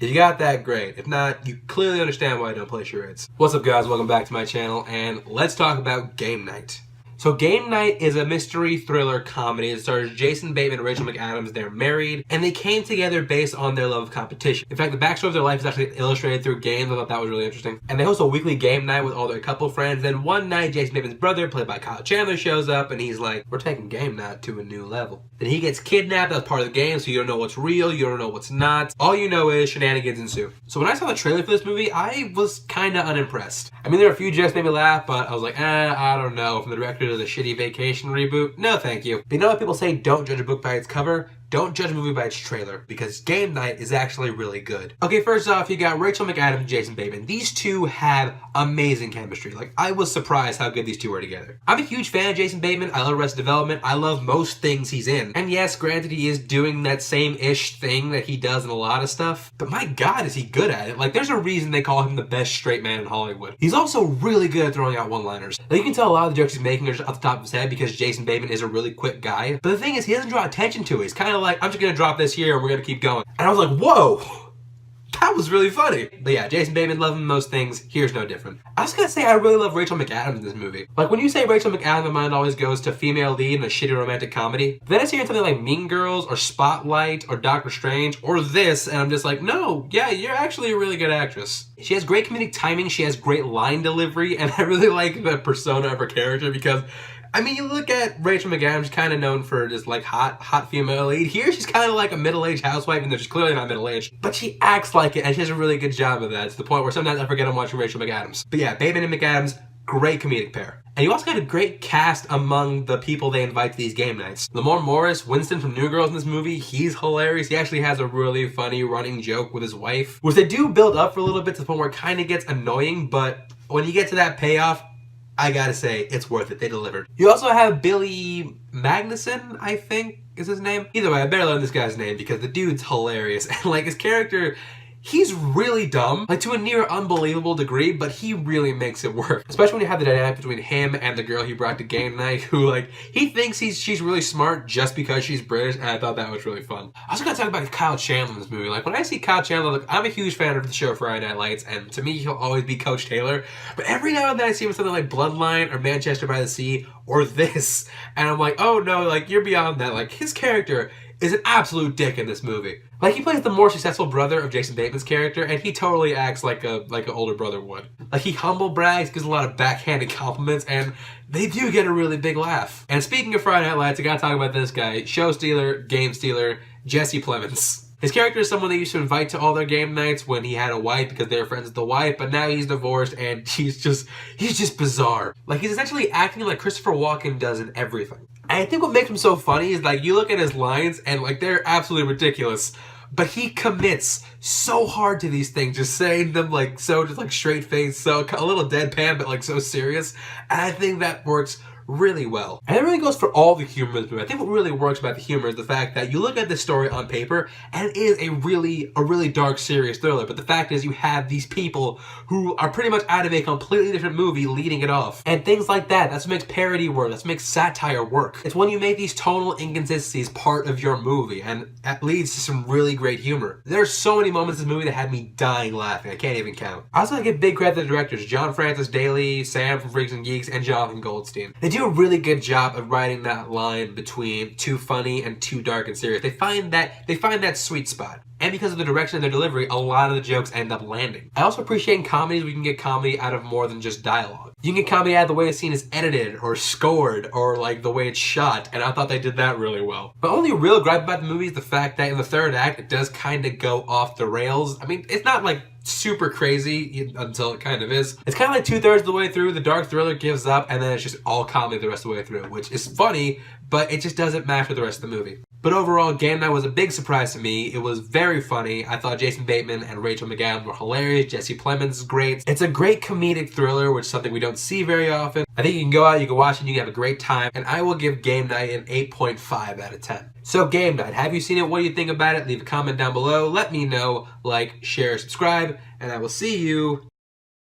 If you got that, great. If not, you clearly understand why I don't play charades. What's up, guys? Welcome back to my channel, and let's talk about Game Night. So Game Night is a mystery thriller comedy. It stars Jason Bateman and Rachel McAdams. They're married, and they came together based on their love of competition. In fact, the backstory of their life is actually illustrated through games. I thought that was really interesting. And they host a weekly game night with all their couple friends. Then one night, Jason Bateman's brother, played by Kyle Chandler, shows up, and he's like, we're taking game night to a new level. Then he gets kidnapped as part of the game, so you don't know what's real, you don't know what's not. All you know is shenanigans ensue. So when I saw the trailer for this movie, I was kind of unimpressed. I mean, there were a few jokes that made me laugh, but I was like, I don't know. From the director of the Shitty Vacation reboot, no thank you. But you know what people say, don't judge a book by its cover? Don't judge a movie by its trailer, because Game Night is actually really good. Okay, first off, you got Rachel McAdams and Jason Bateman. These two have amazing chemistry. Like, I was surprised how good these two were together. I'm a huge fan of Jason Bateman. I love Arrested Development. I love most things he's in. And yes, granted, he is doing that same-ish thing that he does in a lot of stuff, but my God, is he good at it. Like, there's a reason they call him the best straight man in Hollywood. He's also really good at throwing out one-liners. Like, you can tell a lot of the jokes he's making are just off the top of his head because Jason Bateman is a really quick guy. But the thing is, he doesn't draw attention to it. He's kind of like, I'm just gonna drop this here and we're gonna keep going. And I was like, whoa, that was really funny. But yeah, Jason Bateman, love him most things. Here's no different. I was gonna say I really love Rachel McAdams in this movie. Like, when you say Rachel McAdams, my mind always goes to female lead in a shitty romantic comedy. But then I see her in something like Mean Girls or Spotlight or Doctor Strange or this, and I'm just like, no, yeah, you're actually a really good actress. She has great comedic timing, she has great line delivery, and I really like the persona of her character because, I mean, you look at Rachel McAdams, she's kind of known for just like hot female lead. Here, she's kind of like a middle-aged housewife, even though she's clearly not middle-aged. But she acts like it, and she does a really good job of that, to the point where sometimes I forget I'm watching Rachel McAdams. But yeah, Bateman and McAdams, great comedic pair. And you also got a great cast among the people they invite to these game nights. Lamorne Morris, Winston from New Girls in this movie, he's hilarious. He actually has a really funny running joke with his wife, which they do build up for a little bit to the point where it kind of gets annoying, but when you get to that payoff, I gotta say, it's worth it. They delivered. You also have Billy Magnuson, I think is his name. Either way, I better learn this guy's name because the dude's hilarious. And like, his character, he's really dumb, like to a near unbelievable degree, but he really makes it work. Especially when you have the dynamic between him and the girl he brought to game night, who like, he thinks she's really smart just because she's British, and I thought that was really fun. I also gotta talk about Kyle Chandler in this movie. Like, when I see Kyle Chandler, like, I'm a huge fan of the show Friday Night Lights, and to me, he'll always be Coach Taylor. But every now and then I see him with something like Bloodline or Manchester by the Sea or this, and I'm like, oh no, like, you're beyond that. Like, his character is an absolute dick in this movie. Like, he plays the more successful brother of Jason Bateman's character, and he totally acts like an older brother would. Like, he humble brags, gives a lot of backhanded compliments, and they do get a really big laugh. And speaking of Friday Night Lights, I gotta talk about this guy, show stealer, game stealer, Jesse Plemons. His character is someone they used to invite to all their game nights when he had a wife because they were friends with the wife, but now he's divorced and he's just bizarre. Like, he's essentially acting like Christopher Walken does in everything. And I think what makes him so funny is, like, you look at his lines and, like, they're absolutely ridiculous, but he commits so hard to these things, just saying them, like, so just, like, straight face, so a little deadpan, but, like, so serious. And I think that works really well. And it really goes for all the humor in this movie. I think what really works about the humor is the fact that you look at this story on paper and it is a really dark, serious thriller, but the fact is you have these people who are pretty much out of a completely different movie leading it off. And things like that, that's what makes parody work, that's what makes satire work. It's when you make these tonal inconsistencies part of your movie, and that leads to some really great humor. There's so many moments in this movie that had me dying laughing, I can't even count. I also give big credit to the directors, John Francis Daley, Sam from Freaks and Geeks, and Jonathan Goldstein. They do a really good job of writing that line between too funny and too dark and serious. They find that sweet spot. And because of the direction of their delivery, a lot of the jokes end up landing. I also appreciate in comedies we can get comedy out of more than just dialogue. You can get comedy out of the way a scene is edited or scored or like the way it's shot, and I thought they did that really well. But only real gripe about the movie is the fact that in the third act it does kind of go off the rails. I mean, it's not like super crazy until it kind of is. It's kind of like 2/3 of the way through, the dark thriller gives up, and then it's just all comedy the rest of the way through, which is funny, but it just doesn't match with the rest of the movie. But overall, Game Night was a big surprise to me. It was very funny. I thought Jason Bateman and Rachel McAdams were hilarious. Jesse Plemons is great. It's a great comedic thriller, which is something we don't see very often. I think you can go out, you can watch it, and you can have a great time. And I will give Game Night an 8.5 out of 10. So Game Night, have you seen it? What do you think about it? Leave a comment down below. Let me know. Like, share, subscribe, and I will see you